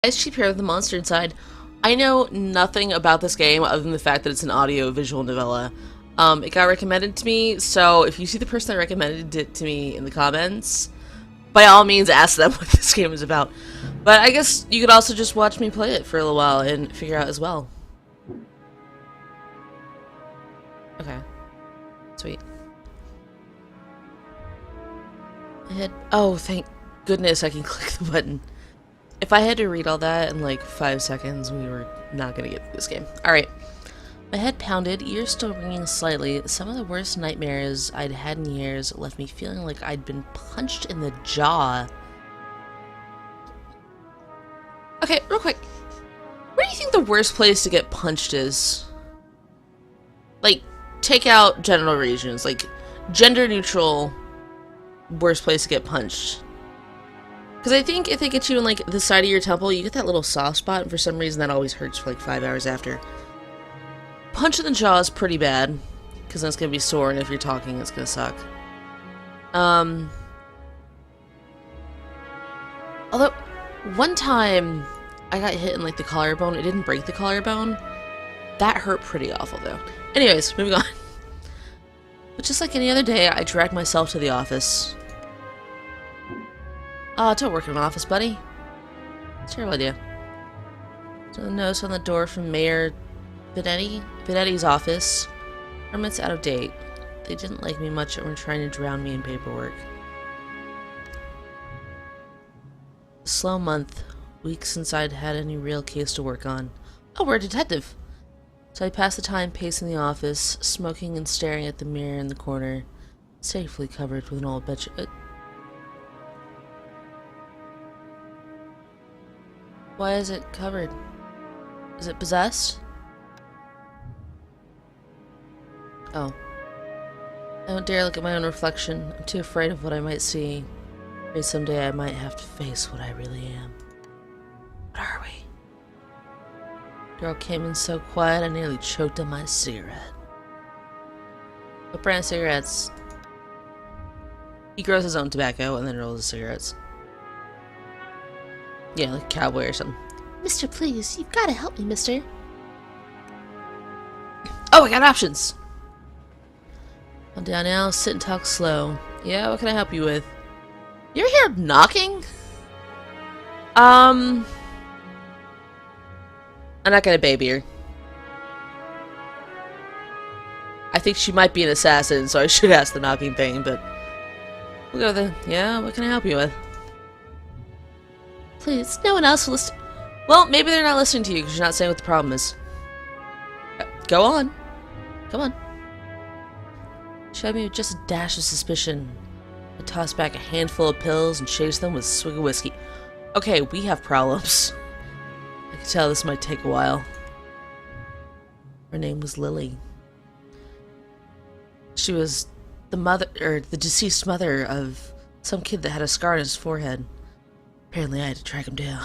Ice Cheap here with the monster inside. I know nothing about this game other than the fact that it's an audio-visual novella. It got recommended to me, so if you see the person that recommended it to me in the comments, by all means ask them what this game is about. But I guess you could also just watch me play it for a little while and figure out as well. Okay. Sweet. Oh, thank goodness I can click the button. If I had to read all that in like 5 seconds, we were not gonna get through this game. Alright. My head pounded, ears still ringing slightly. Some of the worst nightmares I'd had in years left me feeling like I'd been punched in the jaw. Okay, real quick. Where do you think the worst place to get punched is? Like, take out genital regions. Like, gender neutral, worst place to get punched. Because I think if they get you in, like, the side of your temple, you get that little soft spot, and for some reason that always hurts for, like, 5 hours after. Punch in the jaw is pretty bad, because then it's going to be sore, and if you're talking, it's going to suck. Although, one time, I got hit in, like, the collarbone. It didn't break the collarbone. That hurt pretty awful, though. Anyways, moving on. But just like any other day, I dragged myself to the office. Don't work in an office, buddy. Terrible idea. So a notice on the door from Mayor Benetti. Benetti's office. Permit's out of date. They didn't like me much and were trying to drown me in paperwork. A slow month. Weeks since I'd had any real case to work on. Oh, we're a detective. So I passed the time pacing the office, smoking and staring at the mirror in the corner, safely covered with an old bed. Why is it covered? Is it possessed? Oh. I don't dare look at my own reflection. I'm too afraid of what I might see. Maybe someday I might have to face what I really am. What are we? The girl came in so quiet I nearly choked on my cigarette. What brand of cigarettes? He grows his own tobacco and then rolls his cigarettes. Yeah, like a cowboy or something. Mister, please, you've got to help me, mister. Oh, I got options! Calm down now, sit and talk slow. Yeah, what can I help you with? You ever hear knocking? I'm not gonna baby her. I think she might be an assassin, so I should ask the knocking thing, but... We'll go with it. Yeah, what can I help you with? Please, no one else will listen. Well, maybe they're not listening to you because you're not saying what the problem is. Go on. Come on. Showed me with just a dash of suspicion. I tossed back a handful of pills and chased them with a swig of whiskey. Okay, we have problems. I can tell this might take a while. Her name was Lily. She was the mother, or the deceased mother of some kid that had a scar on his forehead. Apparently I had to track him down.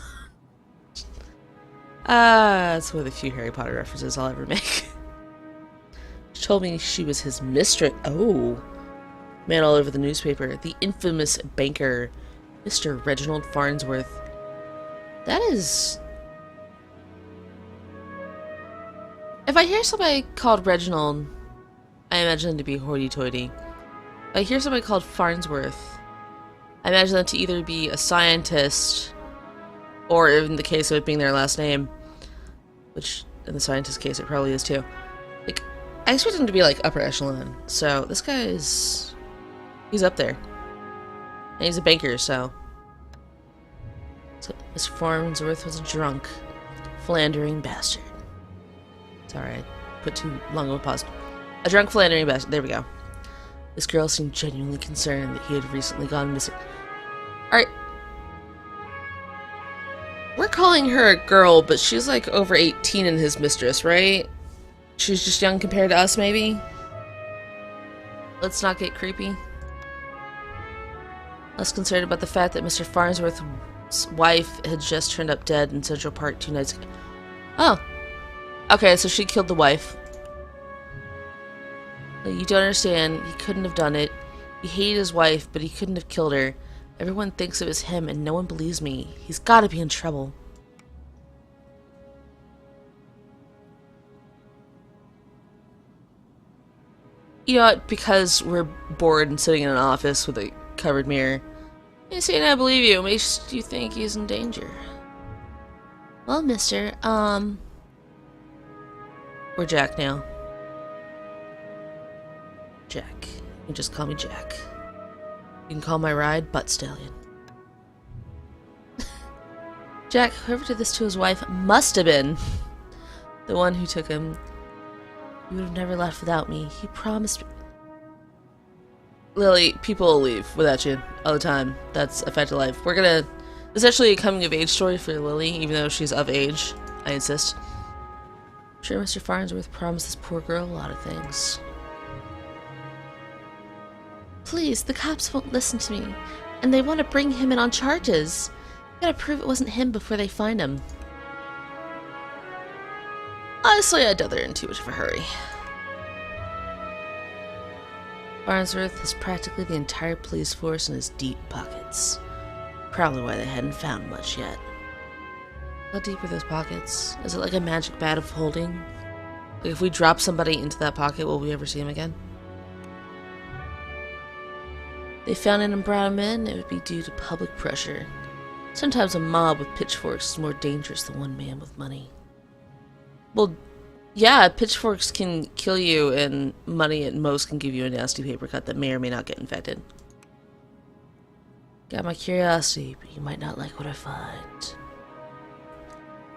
That's one of the few Harry Potter references I'll ever make. She told me she was his mistress. Oh. Man all over the newspaper. The infamous banker, Mr. Reginald Farnsworth. That is... If I hear somebody called Reginald, I imagine them to be hoity-toity. If I hear somebody called Farnsworth, I imagine them to either be a scientist, or in the case of it being their last name, which in the scientist case it probably is too. Like, I expect him to be like upper echelon, so this guy is... he's up there. And he's a banker, so... Mr. Farnsworth was a drunk, philandering bastard. Sorry, I put too long of a pause. A drunk philandering bastard, there we go. This girl seemed genuinely concerned that he had recently gone missing. Alright. We're calling her a girl, but she's like over 18 and his mistress, right? She's just young compared to us, maybe? Let's not get creepy. Less concerned about the fact that Mr. Farnsworth's wife had just turned up dead in Central Park 2 nights ago. Oh. Okay, so she killed the wife. You don't understand. He couldn't have done it. He hated his wife, but he couldn't have killed her. Everyone thinks it was him, and no one believes me. He's gotta be in trouble. You know what? Because we're bored and sitting in an office with a covered mirror. You see, and I believe you. Makes you think he's in danger. Well, mister, We're Jack now. Jack. You just call me Jack. You can call my ride Butt Stallion. Jack, whoever did this to his wife must have been The one who took him. You would have never left without me. He promised me. Lily, people will leave without you all the time. That's a fact of life. We're gonna... This is actually a coming-of-age story for Lily, even though she's of age. I insist. I'm sure Mr. Farnsworth promised this poor girl a lot of things. Please, the cops won't listen to me. And they want to bring him in on charges. You gotta prove it wasn't him before they find him. Honestly, I doubt they're in too much of a hurry. Farnsworth has practically the entire police force in his deep pockets. Probably why they hadn't found much yet. How deep are those pockets? Is it like a magic bag of holding? Like if we drop somebody into that pocket, will we ever see him again? They found him and brought him in, it would be due to public pressure. Sometimes a mob with pitchforks is more dangerous than one man with money. Well, yeah, pitchforks can kill you, and money at most can give you a nasty paper cut that may or may not get infected. Got my curiosity, but you might not like what I find.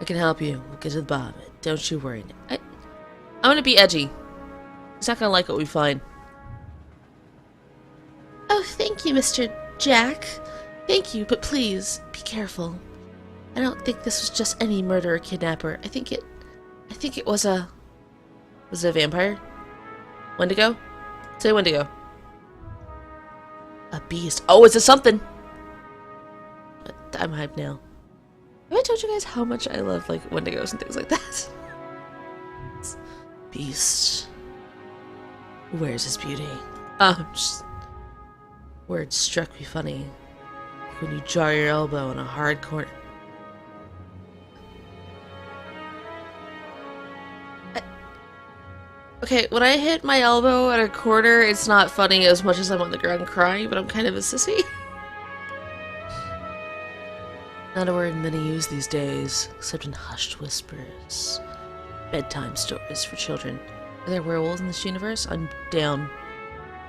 I can help you. We'll get to the bottom of it. Don't you worry. I'm gonna be edgy. He's not gonna like what we find. Oh, thank you, Mr. Jack. Thank you, but please, be careful. I don't think this was just any murder or kidnapper. I think it was a... Was it a vampire? Wendigo? Say Wendigo. a beast. Oh, it's a something! I'm hyped now. Have I told you guys how much I love, like, Wendigos and things like that? Beast. Where's his beauty? Just... Words struck me funny. Like when you jar your elbow in a hard corner. Okay, when I hit my elbow at a corner, it's not funny as much as I'm on the ground crying, but I'm kind of a sissy. Not a word many use these days, except in hushed whispers. Bedtime stories for children. Are there werewolves in this universe? I'm down.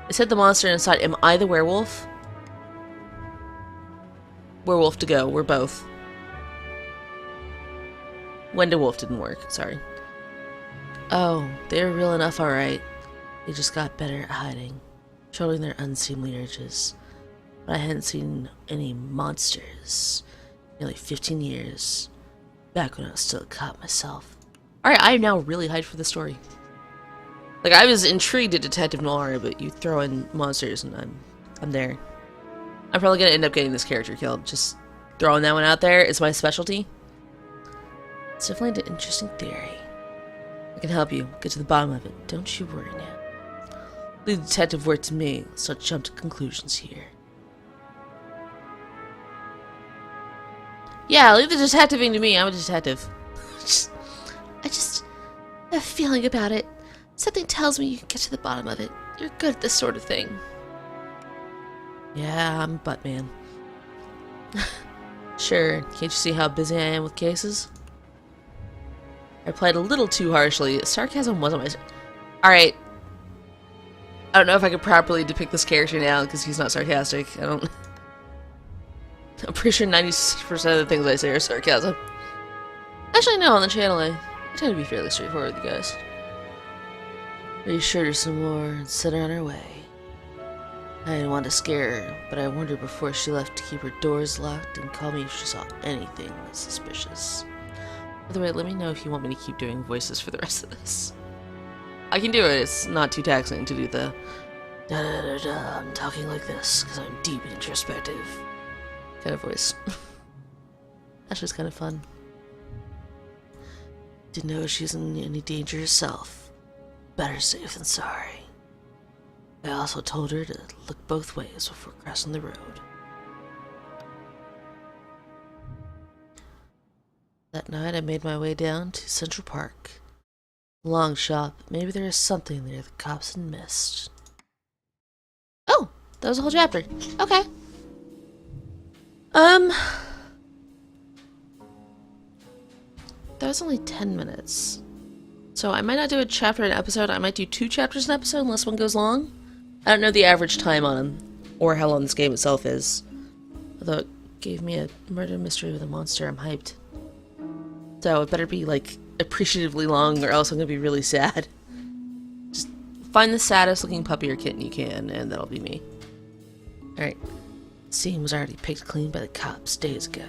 I said the monster inside. Am I the werewolf? Werewolf to go. We're both. Wendiwolf didn't work. Sorry. Oh, they're real enough, alright. They just got better at hiding, controlling their unseemly urges. But I hadn't seen any monsters in nearly 15 years, back when I was still a cop myself. Alright, I am now really hyped for the story. Like, I was intrigued at Detective Noir, but you throw in monsters and I'm there. I'm probably gonna end up getting this character killed. Just throwing that one out there. It's my specialty. It's definitely an interesting theory. I can help you get to the bottom of it. Don't you worry now. Leave the detective work to me. Let's not jump to conclusions here. Yeah, leave the detectiving to me. I'm a detective. I just have a feeling about it. Something tells me you can get to the bottom of it. You're good at this sort of thing. Yeah, I'm Buttman. Sure, can't you see how busy I am with cases? I played a little too harshly. Sarcasm wasn't my... Alright. I don't know if I could properly depict this character now, because he's not sarcastic. I'm pretty sure 96% of the things I say are sarcasm. Actually, no, on the channel I tend to be fairly straightforward with you guys. Reassured her some more and sent her on her way. I didn't want to scare her, but I warned her before she left to keep her doors locked and call me if she saw anything suspicious. By the way, let me know if you want me to keep doing voices for the rest of this. I can do it. It's not too taxing to do the da-da-da-da, I'm talking like this because I'm deep and introspective kind of voice. That's just kind of fun. Didn't know she's in any danger herself. Better safe than sorry. I also told her to look both ways before crossing the road. That night I made my way down to Central Park. Long shop. Maybe there is something there the cops had missed. Oh, that was a whole chapter. Okay. That was only 10 minutes. So I might not do a chapter an episode. I might do 2 chapters an episode unless one goes long. I don't know the average time on them or how long this game itself is. Although it gave me a murder mystery with a monster, I'm hyped. So it better be like appreciatively long or else I'm gonna be really sad. Just find the saddest looking puppy or kitten you can and that'll be me. Alright. The scene was already picked clean by the cops days ago.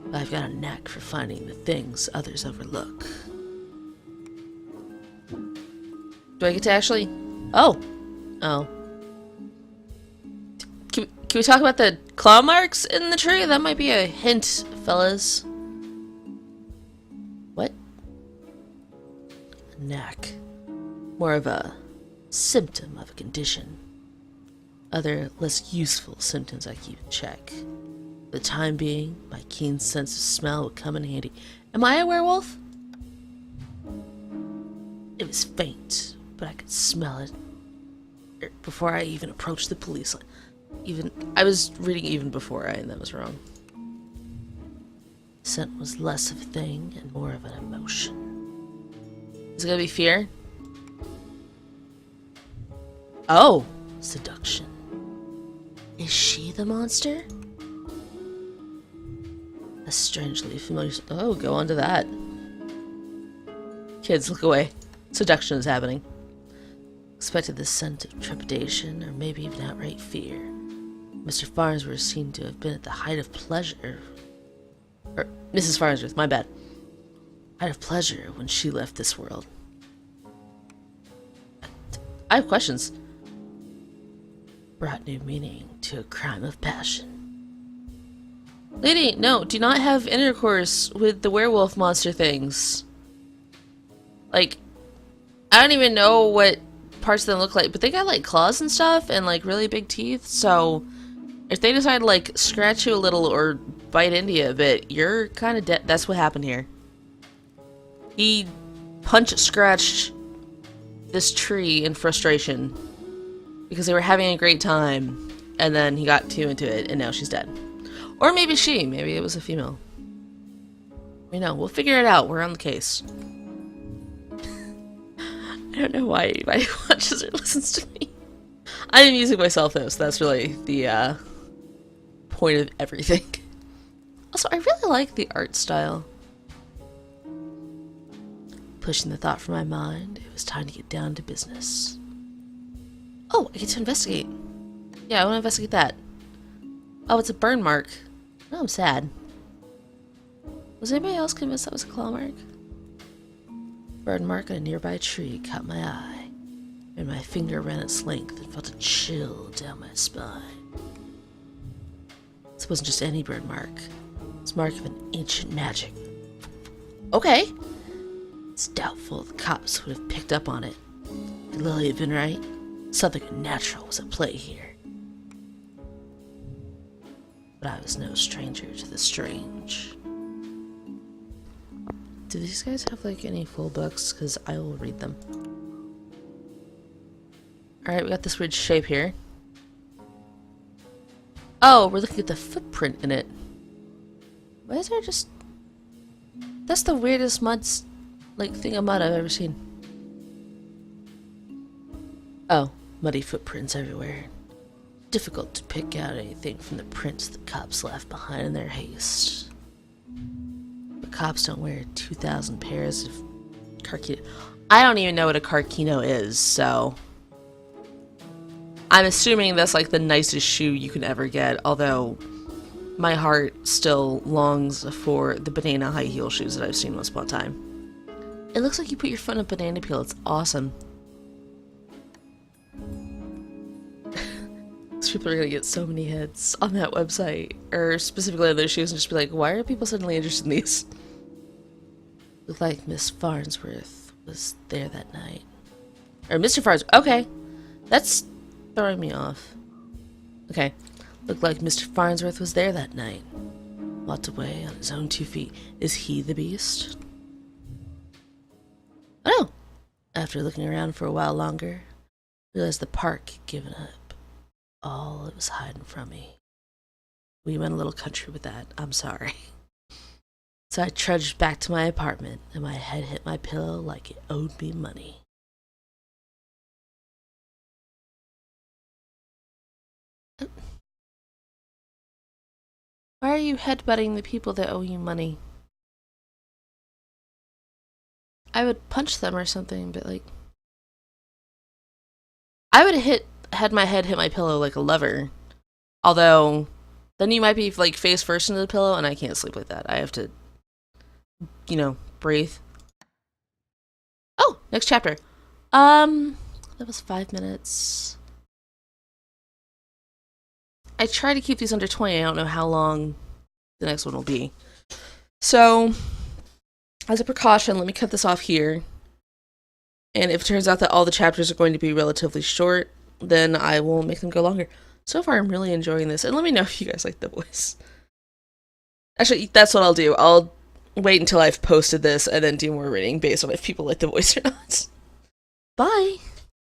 But I've got a knack for finding the things others overlook. Do I get to actually... Oh. Oh. Can we talk about the claw marks in the tree? That might be a hint, fellas. What? A knack. More of a symptom of a condition. Other, less useful symptoms I keep in check. For the time being, my keen sense of smell would come in handy. Am I a werewolf? It was faint, but I could smell it before I even approached the police line. I was reading even before and that was wrong. Scent was less of a thing and more of an emotion. Is it gonna be fear? Oh, seduction. Is she the monster? A strangely familiar... Oh, go on to that. Kids, look away. Seduction is happening. Expected the scent of trepidation, or maybe even outright fear. Mr. Farnsworth seemed to have been at the height of pleasure. Or, Mrs. Farnsworth, my bad. Height of pleasure when she left this world. I have questions. Brought new meaning to a crime of passion. Lady, no, do not have intercourse with the werewolf monster things. Like, I don't even know what parts of them look like, but they got like claws and stuff and like really big teeth, so if they decide to like scratch you a little or bite into you a bit, you're kind of dead. That's what happened here. He scratched this tree in frustration because they were having a great time and then he got too into it and now she's dead. Or maybe maybe it was a female. We know, we'll figure it out. We're on the case. I don't know why anybody watches or listens to me. I'm amusing myself though, so that's really the point of everything. Also, I really like the art style. Pushing the thought from my mind, it was time to get down to business. Oh, I get to investigate. Yeah, I want to investigate that. Oh, it's a burn mark. Oh, I'm sad. Was anybody else convinced that was a claw mark? Burn mark on a nearby tree caught my eye, and my finger ran its length and felt a chill down my spine. This wasn't just any burn mark. It's mark of an ancient magic. Okay. It's doubtful the cops would have picked up on it. Could Lily have been right? Something unnatural was at play here. But I was no stranger to the strange. Do these guys have like any full books? Because I will read them. Alright, we got this weird shape here. Oh, we're looking at the footprint in it. Why is there just... That's the weirdest thing of mud I've ever seen. Oh, muddy footprints everywhere. Difficult to pick out anything from the prints the cops left behind in their haste. But cops don't wear 2,000 pairs of carquino. I don't even know what a carquino is, so... I'm assuming that's like the nicest shoe you can ever get, although my heart still longs for the banana high heel shoes that I've seen once upon a time. It looks like you put your foot in a banana peel. It's awesome. These people are gonna get so many hits on that website, or specifically on those shoes, and just be like, why are people suddenly interested in these? Looked like Miss Farnsworth was there that night. Or Mr. Farnsworth. Okay. That's throwing me off. Okay. Looked like Mr. Farnsworth was there that night. Walked away on his own 2 feet. Is he the beast? Oh no! After looking around for a while longer, I realized the park had given up all it was hiding from me. We went a little country with that, I'm sorry. So I trudged back to my apartment, and my head hit my pillow like it owed me money. Why are you headbutting the people that owe you money? I would punch them or something, but like... I would had my head hit my pillow like a lover. Although, then you might be like face first into the pillow, and I can't sleep like that. I have to, breathe. Oh, next chapter. That was 5 minutes. I try to keep these under 20. I don't know how long the next one will be. So, as a precaution, let me cut this off here. And if it turns out that all the chapters are going to be relatively short, then I will make them go longer. So far, I'm really enjoying this. And let me know if you guys like the voice. Actually, that's what I'll do. I'll wait until I've posted this and then do more reading based on if people like the voice or not. Bye!